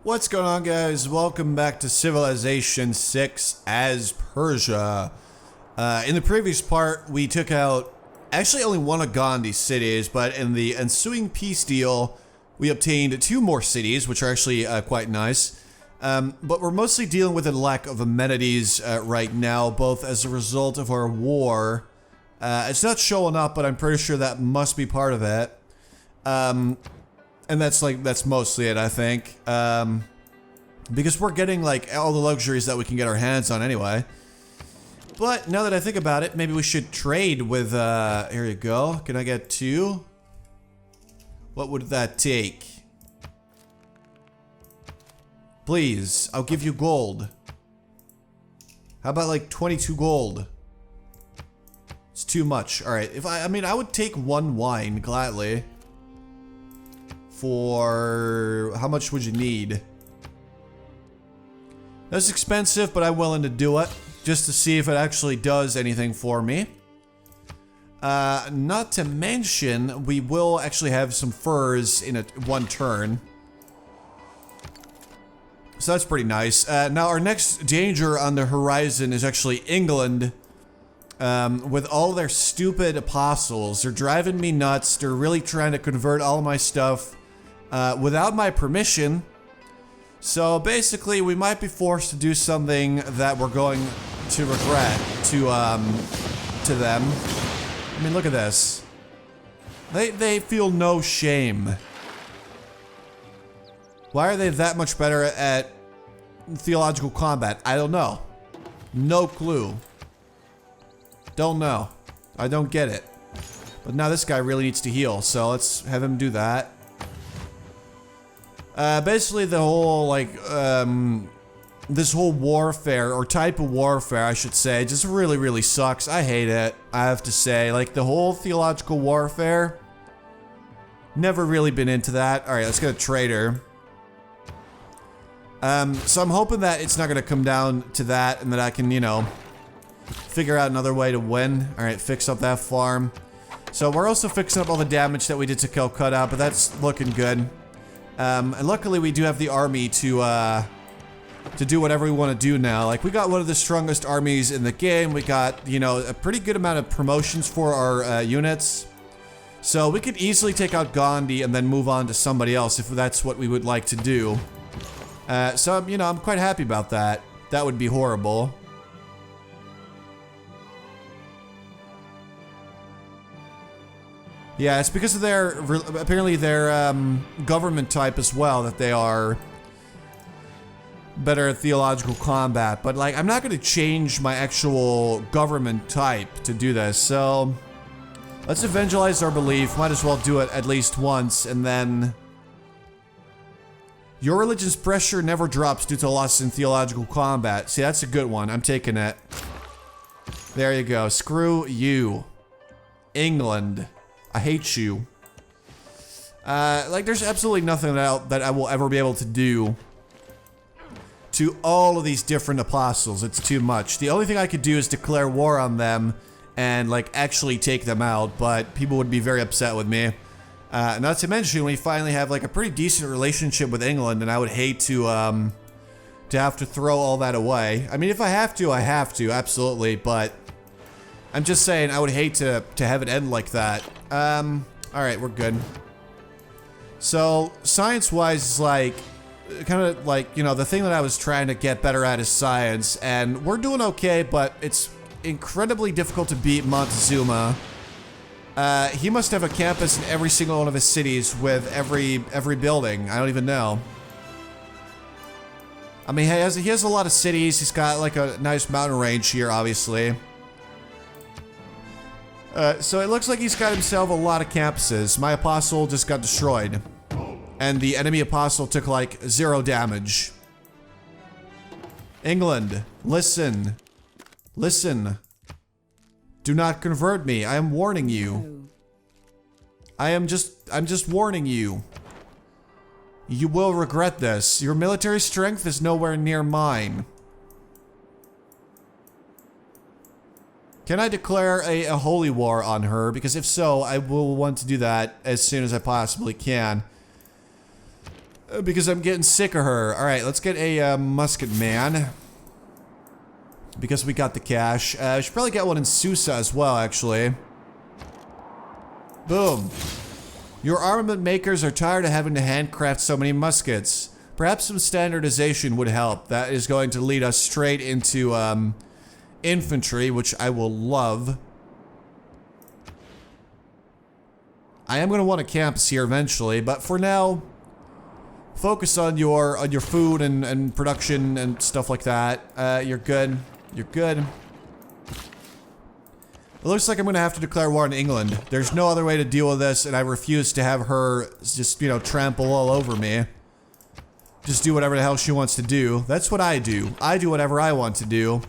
What's going on, guys? Welcome back to Civilization 6 as Persia. In the previous part, we took out actually only one of Gandhi's cities, but in the ensuing peace deal, we obtained 2 more cities, which are actually quite nice. But we're mostly dealing with a lack of amenities right now, both as a result of our war. It's not showing up, but I'm pretty sure that must be part of it. And that's mostly it, I think. Because we're getting like all the luxuries that we can get our hands on anyway. But now that I think about it, maybe we should trade with, here you go. Can I get 2? What would that take? Please, I'll give you gold. How about like 22 gold? It's too much. Alright, I mean, I would take 1 wine, gladly. For how much would you need? That's expensive, but I'm willing to do it just to see if it actually does anything for me. Not to mention, we will actually have some furs in one turn. So that's pretty nice. Now our next danger on the horizon is actually England. With all their stupid apostles. They're driving me nuts. They're really trying to convert all of my stuff without my permission. So basically, we might be forced to do something that we're going to regret to them. I mean, look at this. They feel no shame. Why are they that much better at theological combat? I don't know. No clue. Don't know. I don't get it. But now this guy really needs to heal, so let's have him do that. Basically the whole, like, this whole warfare, or type of warfare, I should say, just really, really sucks. I hate it, I have to say. Like, the whole theological warfare, never really been into that. Alright, let's get a trader. So I'm hoping that it's not gonna come down to that, and that I can, you know, figure out another way to win. Alright, fix up that farm. So we're also fixing up all the damage that we did to Calcutta, but that's looking good. And luckily we do have the army to do whatever we want to do now. Like, we got one of the strongest armies in the game. We got, you know, a pretty good amount of promotions for our units. So we could easily take out Gandhi and then move on to somebody else if that's what we would like to do. So, you know, I'm quite happy about that. That would be horrible. Yeah, it's because of their, apparently their government type as well, that they are better at theological combat. But, like, I'm not going to change my actual government type to do this, so let's evangelize our belief. Might as well do it at least once, and then your religion's pressure never drops due to loss in theological combat. See, that's a good one. I'm taking it. There you go. Screw you, England. I hate you. Like, there's absolutely nothing that I will ever be able to do to all of these different apostles. It's too much. The only thing I could do is declare war on them and, like, actually take them out, but people would be very upset with me. Not to mention, we finally have, like, a pretty decent relationship with England, and I would hate to have to throw all that away. I mean, if I have to, I have to, absolutely, but I'm just saying, I would hate to have it end like that. Alright, we're good. So, science-wise, is like, kind of like, you know, the thing that I was trying to get better at is science, and we're doing okay, but it's incredibly difficult to beat Montezuma. He must have a campus in every single one of his cities with every building. I don't even know. I mean, he has a lot of cities. He's got, like, a nice mountain range here, obviously. So it looks like he's got himself a lot of campuses. My apostle just got destroyed. And the enemy apostle took like 0 damage. England, listen. Listen. Do not convert me. I am warning you. I'm just warning you. You will regret this. Your military strength is nowhere near mine. Can I declare a holy war on her? Because if so, I will want to do that as soon as I possibly can. Because I'm getting sick of her. Alright, let's get a musket man. Because we got the cash. I should probably get one in Susa as well, actually. Boom. Your armament makers are tired of having to handcraft so many muskets. Perhaps some standardization would help. That is going to lead us straight into infantry, which I will love. I am going to want a campus here eventually, but for now, focus on your food and production and stuff like that. You're good. You're good. It looks like I'm gonna have to declare war on England. There's no other way to deal with this, and I refuse to have her just, you know, trample all over me. Just do whatever the hell she wants to do. That's what I do. I do whatever I want to do.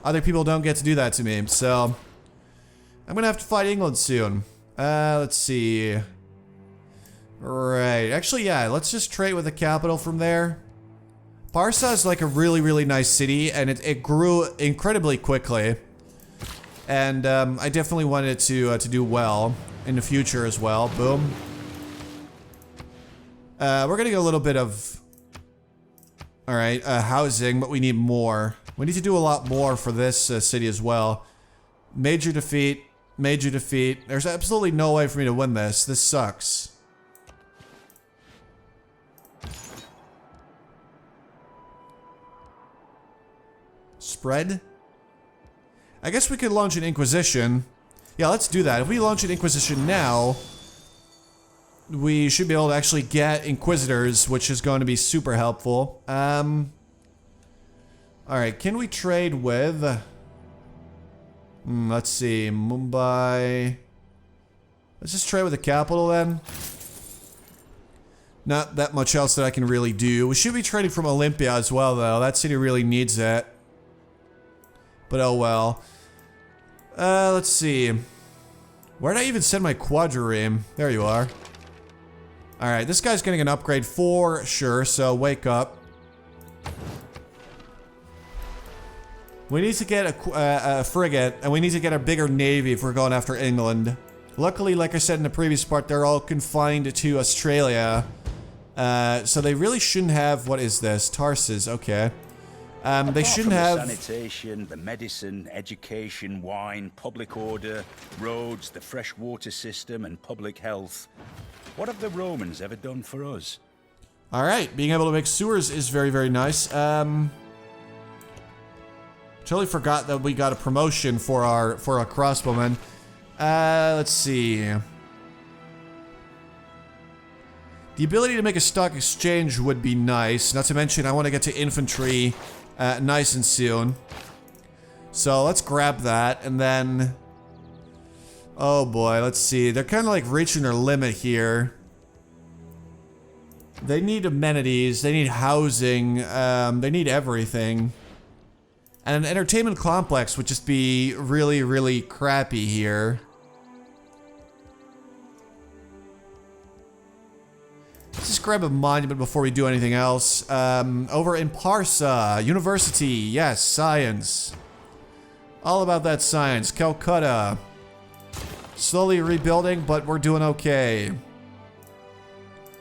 Other people don't get to do that to me, so... I'm gonna have to fight England soon. Let's see... Right, actually, yeah, let's just trade with the capital from there. Parsa is like a really, really nice city, and it grew incredibly quickly. And I definitely wanted it to do well in the future as well. Boom. We're gonna get a little bit of... Alright, housing, but we need more. We need to do a lot more for this city as well. Major defeat. Major defeat. There's absolutely no way for me to win this. This sucks. Spread? I guess we could launch an Inquisition. Yeah, let's do that. If we launch an Inquisition now, we should be able to actually get Inquisitors, which is going to be super helpful. Alright, can we trade with... let's see, Mumbai... Let's just trade with the capital then. Not that much else that I can really do. We should be trading from Olympia as well, though. That city really needs it. But oh well. Let's see. Where did I even send my quadrireme? There you are. Alright, this guy's getting an upgrade for sure, so wake up. We need to get a frigate, and we need to get a bigger navy if we're going after England. Luckily, like I said in the previous part, they're all confined to Australia. So they really shouldn't have... What is this? Tarsus, okay. They shouldn't have... sanitation, the medicine, education, wine, public order, roads, the fresh water system, and public health. What have the Romans ever done for us? Alright, being able to make sewers is very, very nice. Totally forgot that we got a promotion for our crossbowmen. Let's see. The ability to make a stock exchange would be nice. Not to mention, I want to get to infantry nice and soon. So let's grab that, and then... Oh boy, let's see. They're kind of like reaching their limit here. They need amenities, they need housing, they need everything. And an entertainment complex would just be really, really crappy here. Let's just grab a monument before we do anything else. Over in Parsa, university, yes, science. All about that science. Calcutta. Slowly rebuilding, but we're doing okay.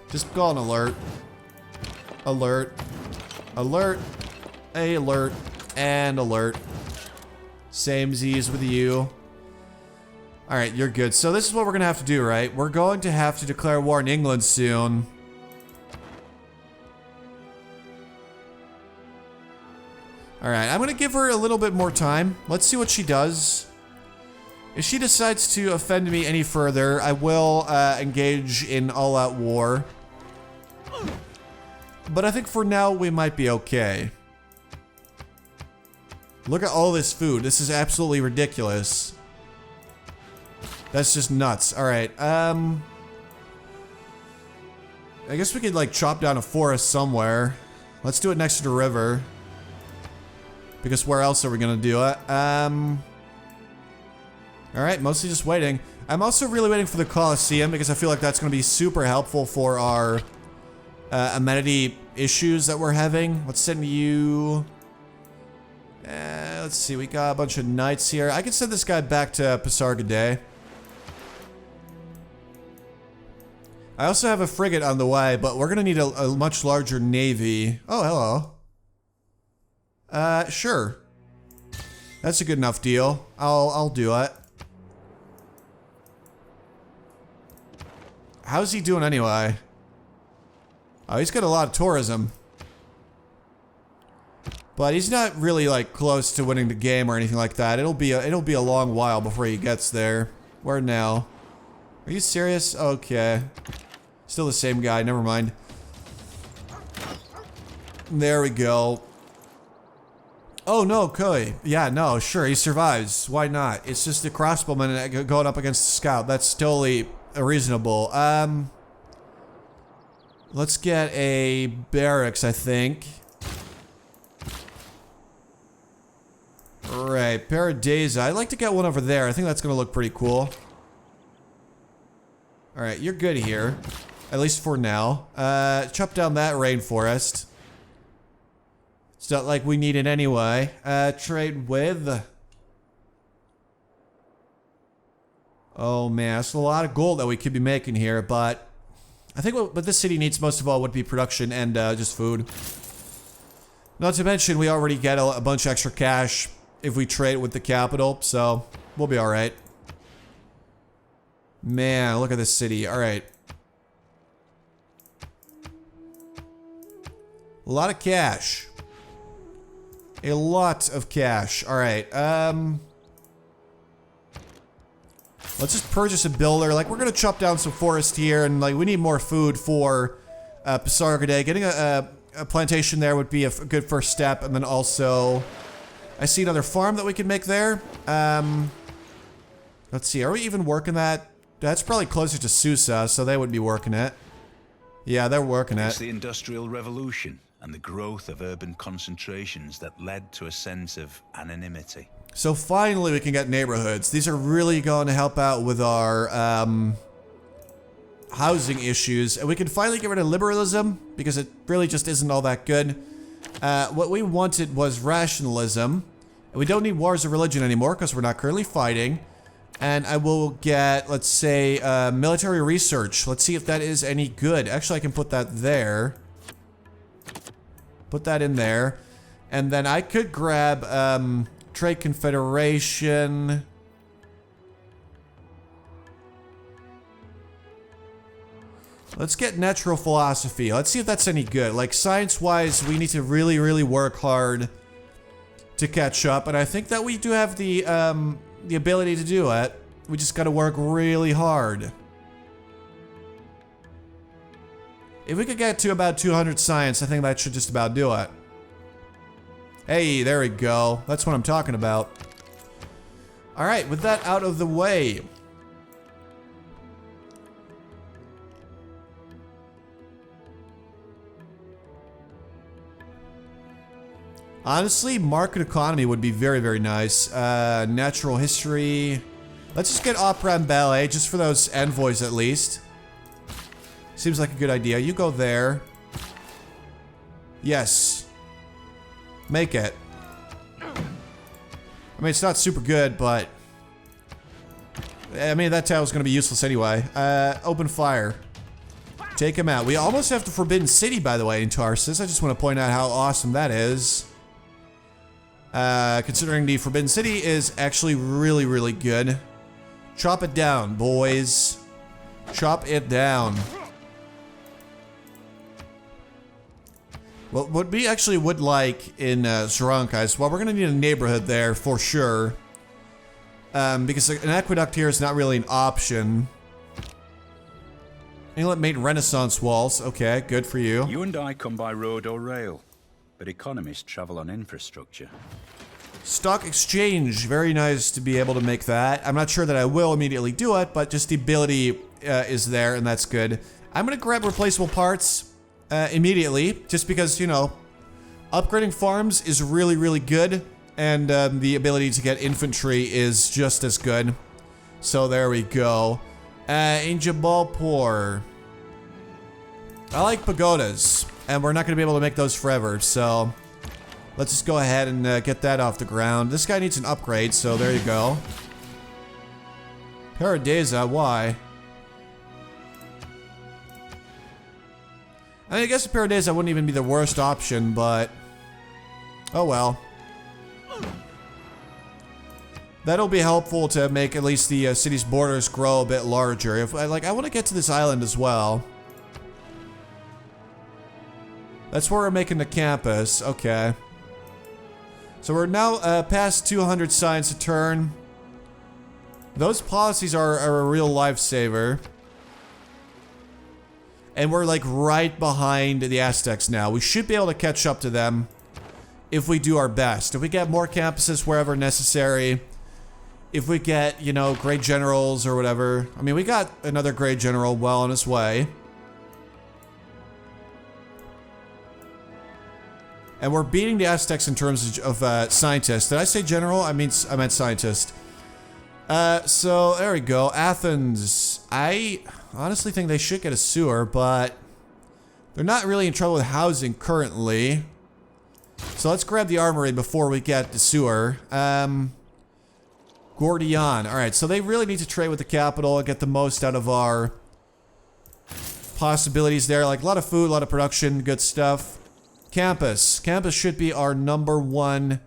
Just go on alert. Alert. Alert. Alert. And alert. Same Z's with you. Alright, you're good. So this is what we're gonna have to do, right? We're going to have to declare war in England soon. Alright, I'm gonna give her a little bit more time. Let's see what she does. If she decides to offend me any further, I will engage in all-out war. But I think for now, we might be okay. Look at all this food. This is absolutely ridiculous. That's just nuts. Alright, I guess we could, like, chop down a forest somewhere. Let's do it next to the river. Because where else are we gonna do it? Alright, mostly just waiting. I'm also really waiting for the Colosseum because I feel like that's gonna be super helpful for our amenity issues that we're having. Let's send you... let's see, we got a bunch of knights here. I can send this guy back to Pasargidae. I also have a frigate on the way, but we're gonna need a much larger navy. Oh, hello. Sure. That's a good enough deal. I'll do it. How's he doing anyway? Oh, he's got a lot of tourism. But he's not really like close to winning the game or anything like that. It'll be a long while before he gets there. Where now? Are you serious? Okay. Still the same guy, never mind. There we go. Oh no, Koi. Yeah, no, sure, he survives. Why not? It's just a crossbowman going up against the scout. That's totally reasonable. Let's get a barracks, I think. Alright, Pasargidae. I'd like to get one over there. I think that's gonna look pretty cool. Alright, you're good here. At least for now. Chop down that rainforest. It's not like we need it anyway. Trade with... Oh man, that's a lot of gold that we could be making here, but... I think what this city needs most of all would be production and just food. Not to mention, we already get a bunch of extra cash if we trade with the capital, so we'll be alright. Man, look at this city. Alright. A lot of cash. A lot of cash. Alright, let's just purchase a builder. Like, we're gonna chop down some forest here, and like, we need more food for Pasargidae. Getting a plantation there would be a good first step, and then also... I see another farm that we can make there. Let's see, are we even working that? That's probably closer to Susa, so they would be working it. Yeah, they're working it. It's the Industrial Revolution and the growth of urban concentrations that led to a sense of anonymity. So finally we can get neighborhoods. These are really going to help out with our housing issues. And we can finally get rid of liberalism, because it really just isn't all that good. What we wanted was rationalism. And we don't need wars of religion anymore, because we're not currently fighting. And I will get, let's say, military research. Let's see if that is any good. Actually, I can put that there. Put that in there. And then I could grab Trade Confederation. Let's get natural philosophy. Let's see if that's any good. Like, science-wise, we need to really, really work hard to catch up. And I think that we do have the ability to do it. We just gotta work really hard. If we could get to about 200 science, I think that should just about do it. Hey, there we go. That's what I'm talking about. Alright, with that out of the way. Honestly, market economy would be very, very nice. Natural history. Let's just get opera and ballet, just for those envoys at least. Seems like a good idea. You go there. Yes. Make it. I mean, it's not super good, but... I mean, that tower's gonna be useless anyway. Open fire. Take him out. We almost have the Forbidden City, by the way, in Tarsus. I just want to point out how awesome that is. Considering the Forbidden City is actually really, really good. Chop it down, boys. Chop it down. Well, what we actually would like in Zranka is, well, we're gonna need a neighborhood there for sure. Because an aqueduct here is not really an option. England made Renaissance walls. Okay, good for you. You and I come by road or rail, but economists travel on infrastructure. Stock exchange. Very nice to be able to make that. I'm not sure that I will immediately do it, but just the ability is there, and that's good. I'm gonna grab replaceable parts immediately, just because, you know, upgrading farms is really, really good, and the ability to get infantry is just as good. So there we go. In Jabalpur. I like pagodas, and we're not going to be able to make those forever, so let's just go ahead and get that off the ground. This guy needs an upgrade, so there you go. Pasargidae, why? I mean, I guess a pair of days that wouldn't even be the worst option, but oh well. That'll be helpful to make at least the city's borders grow a bit larger. If I want to get to this island as well. That's where we're making the campus. Okay. So we're now past 200 science a turn. Those policies are a real lifesaver. And we're like right behind the Aztecs now. We should be able to catch up to them if we do our best. If we get more campuses wherever necessary. If we get, you know, great generals or whatever. I mean, we got another great general well on his way. And we're beating the Aztecs in terms of scientists. Did I say general? I meant scientist. So there we go. Athens. I honestly think they should get a sewer, but they're not really in trouble with housing currently. So let's grab the armory before we get the sewer. Gordion. Alright, so they really need to trade with the capital and get the most out of our possibilities there. Like a lot of food, a lot of production, good stuff. Campus. Campus should be our #1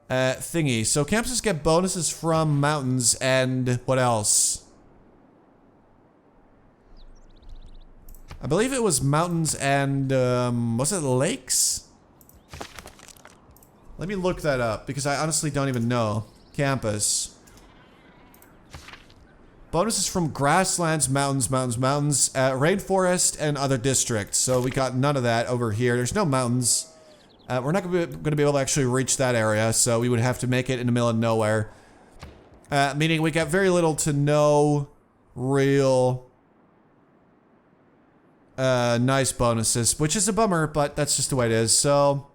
thingy. So campuses get bonuses from mountains and what else? I believe it was mountains and, was it lakes? Let me look that up because I honestly don't even know. Campus. Bonuses from grasslands, mountains, rainforest, and other districts. So we got none of that over here. There's no mountains. We're not going to be able to actually reach that area, so we would have to make it in the middle of nowhere. Meaning we got very little to no real nice bonuses, which is a bummer, but that's just the way it is. So,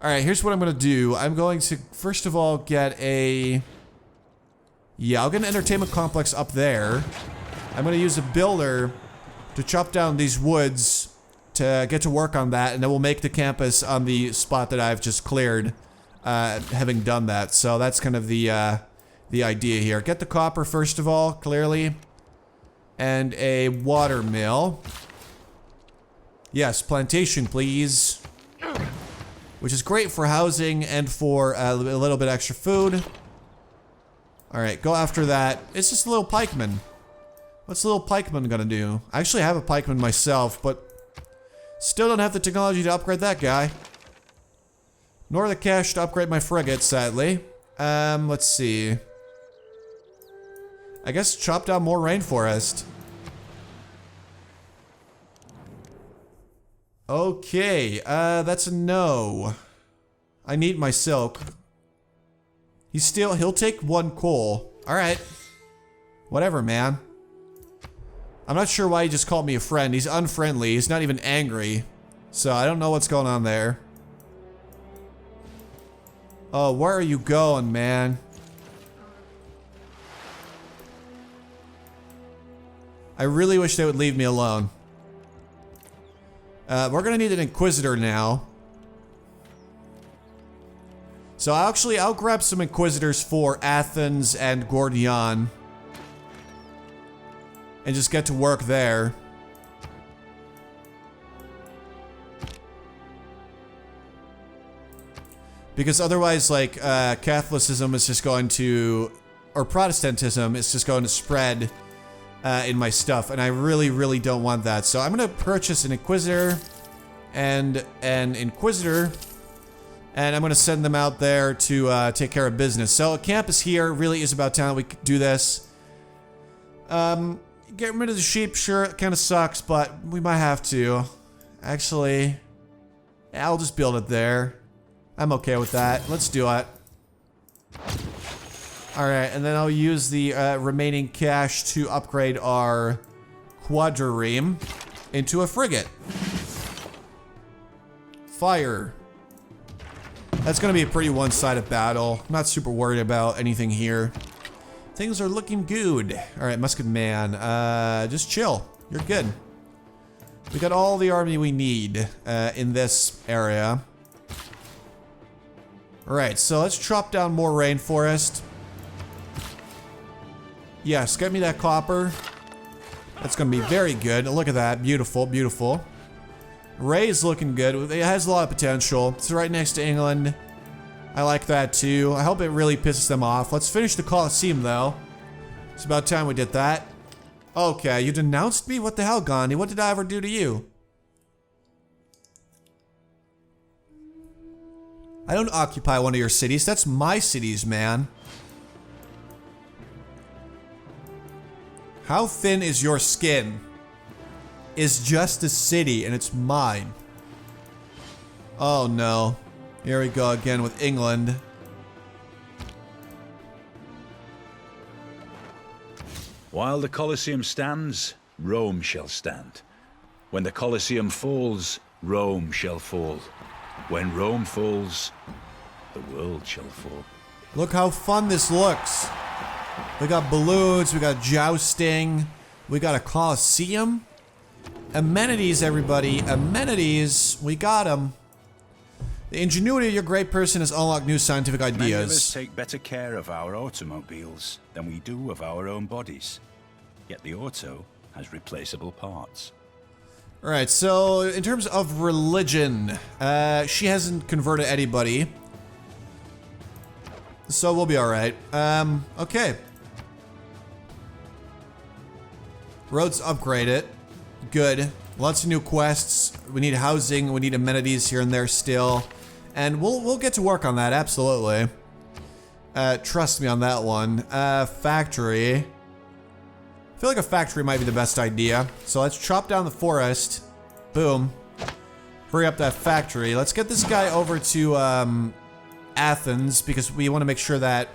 alright, here's what I'm going to do. I'm going to, first of all, get a... Yeah, I'll get an entertainment complex up there. I'm going to use a builder to chop down these woods to get to work on that, and then we'll make the campus on the spot that I've just cleared, having done that. So that's kind of the idea here. Get the copper, first of all, clearly. And a water mill. Yes, plantation, please. Which is great for housing and for a little bit extra food. Alright, go after that. It's just a little pikeman. What's a little pikeman gonna do? I actually have a pikeman myself, but still don't have the technology to upgrade that guy. Nor the cash to upgrade my frigate, sadly. Let's see. I guess chop down more rainforest. Okay, that's a no. I need my silk. He'll take 1 coal. Alright. Whatever, man. I'm not sure why he just called me a friend. He's unfriendly. He's not even angry. So I don't know what's going on there. Oh, where are you going, man? I really wish they would leave me alone. We're gonna need an Inquisitor now. So I'll grab some Inquisitors for Athens and Gordion. And just get to work there. Because otherwise, like, Catholicism is just going to... Or Protestantism is just going to spread in my stuff. And I really, really don't want that. So I'm going to purchase an Inquisitor and an Inquisitor. And I'm going to send them out there to take care of business. So a campus here really is about time we could do this. Get rid of the sheep, sure, it kind of sucks, but we might have to. Actually, I'll just build it there. I'm okay with that. Let's do it. Alright, and then I'll use the remaining cash to upgrade our quadrireme into a frigate. Fire. That's going to be a pretty one-sided battle. I'm not super worried about anything here. Things are looking good. Alright, Musket Man. Just chill. You're good. We got all the army we need in this area. Alright, so let's chop down more rainforest. Yes, get me that copper. That's going to be very good. Look at that. Beautiful, beautiful. Ray's looking good. It has a lot of potential. It's right next to England. I like that too. I hope it really pisses them off. Let's finish the Colosseum though. It's about time we did that. Okay, you denounced me? What the hell, Gandhi? What did I ever do to you? I don't occupy one of your cities. That's my cities, man. How thin is your skin? Is just a city and it's mine. Oh no. Here we go again with England. While the Colosseum stands, Rome shall stand. When the Colosseum falls, Rome shall fall. When Rome falls, the world shall fall. Look how fun this looks. We got balloons, we got jousting, we got a Colosseum. Amenities, everybody. Amenities. We got them. The ingenuity of your great person has unlocked new scientific ideas. Many of us take better care of our automobiles than we do of our own bodies. Yet the auto has replaceable parts. Alright, so in terms of religion, she hasn't converted anybody. So we'll be alright. Okay. Roads upgraded. Good. Lots of new quests. We need housing. We need amenities here and there still. And we'll get to work on that, absolutely. Trust me on that one. Factory. I feel like a factory might be the best idea. So let's chop down the forest. Boom. Hurry up that factory. Let's get this guy over to Athens because we want to make sure that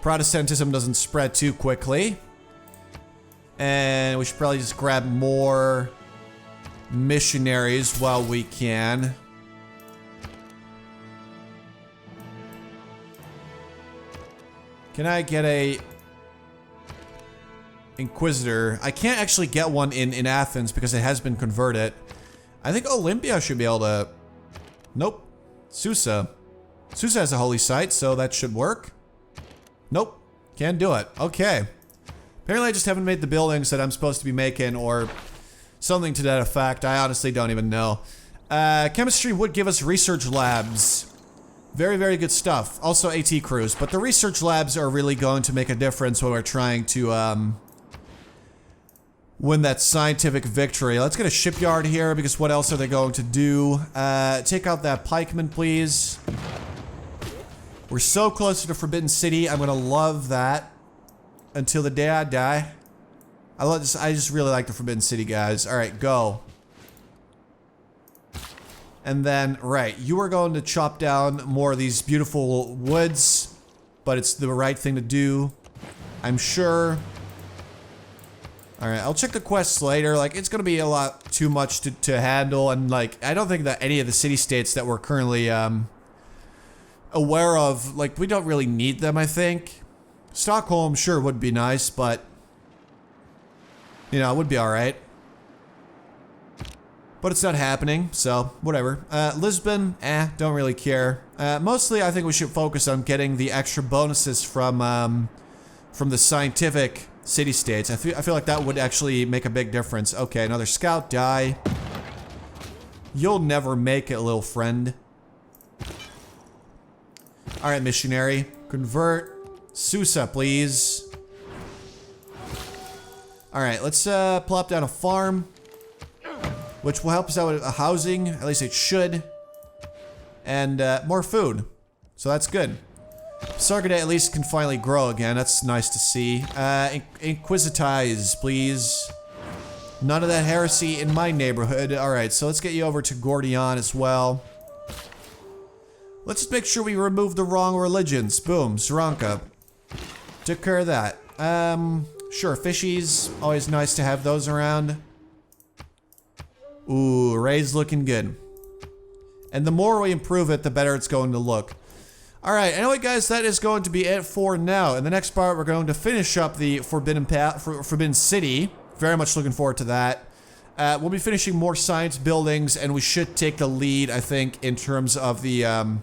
Protestantism doesn't spread too quickly. And we should probably just grab more missionaries while we can. Can I get a Inquisitor? I can't actually get one in Athens because it has been converted. I think Olympia should be able to... Nope. Susa. Susa has a holy site, so that should work. Nope. Can't do it. Okay. Apparently I just haven't made the buildings that I'm supposed to be making or something to that effect. I honestly don't even know. Chemistry would give us research labs. Very, very good stuff. Also AT crews, but the research labs are really going to make a difference when we're trying to win that scientific victory. Let's get a shipyard here because what else are they going to do? Take out that pikeman, please. We're so close to the Forbidden City. I'm gonna love that. Until the day I die. I just really like the Forbidden City, guys. Alright, go. And then, right, you are going to chop down more of these beautiful woods. But it's the right thing to do. I'm sure. Alright, I'll check the quests later. Like, it's gonna be a lot too much to handle. And, like, I don't think that any of the city-states that we're currently, aware of, like, we don't really need them, I think. Stockholm sure would be nice, but you know, it would be alright. But it's not happening, so whatever. Lisbon, don't really care. Mostly I think we should focus on getting the extra bonuses from the scientific city-states. I feel like that would actually make a big difference. Okay, another scout die. You'll never make it, little friend. Alright, missionary. Convert. Susa, please. Alright, let's plop down a farm. Which will help us out with housing. At least it should. And more food. So that's good. Pasargidae at least can finally grow again. That's nice to see. Inquisitize, please. None of that heresy in my neighborhood. Alright, so let's get you over to Gordion as well. Let's just make sure we remove the wrong religions. Boom, Saranka. Took care of that. Sure, fishies. Always nice to have those around. Ooh, Ray's looking good. And the more we improve it, the better it's going to look. Alright, anyway guys, that is going to be it for now. In the next part, we're going to finish up the Forbidden City. Very much looking forward to that. We'll be finishing more science buildings, and we should take the lead, I think, in terms of the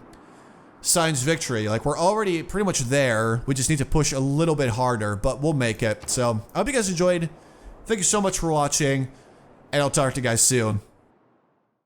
science victory. Like, we're already pretty much there. We just need to push a little bit harder, but we'll make it. So, I hope you guys enjoyed. Thank you so much for watching, and I'll talk to you guys soon.